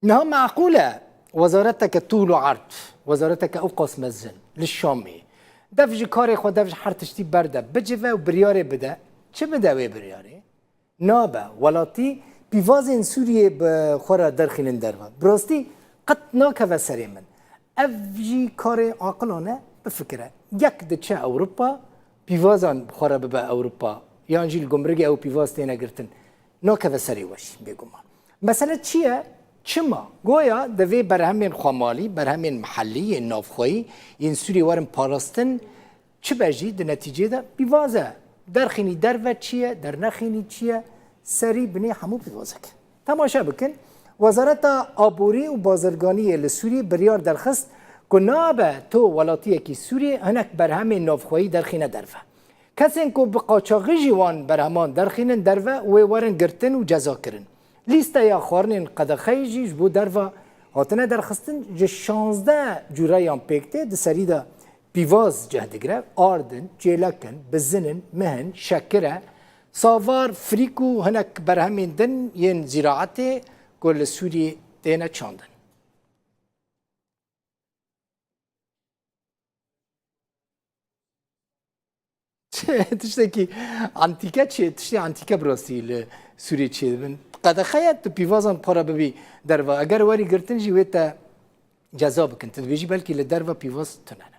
انها معقوله وزارتك طول وعرض، وزارتك اوقاس مزن للشامي دفج كاري خو دفج حرتشتي برده بجفه وبرياري بدا چه بدا وي برياري نابه ولاتي بيفازين سوريا بخورا درخين دروا براستي قد ناكف سري من افجي كاري عقلانه بفكره يك دچه اوروبا بيفازان بخورا ببا اوروبا يعني جيل جمركي او بيفاز تينا قرتن ناكف سري وش بيقوما مساله چیه چما گویا دوی برهمین خامالی برهمین محلی نافخویی این سوری ورم پاراستن چه بجی در نتیجه ده بیوازه درخینی در و چیه در نخینی چیه سری بنی همو بیوازه که تماشا بکن وزارت آبوری و بازرگانی لسوری بریار درخست که نابه تو ولاتیه که سوری هنک برهمین نافخویی درخینه درفه کسین که بقاچاقی جوان برهمان درخینن درفه و ورن گرتن و جزا کرن لیست یا خوارنین قدخی جیش بو دروا هاتنه درخستن جه 16 جورایان پیکته ده سری ده پیواز جهدگره آردن، جیلکن، بزنن، مهن، شکره ساوار فریکو هنک برهمین دن ین زراعته گل سوری دینه چاندن تشتكي انتيكا تشتي انتيكا براسيل سوري تشي قد خيات بيفازن بارا ببي دروا اگر وري گرتن جي ويتا جذاب كنت بيجي بلكي لدروا بيفاز تنن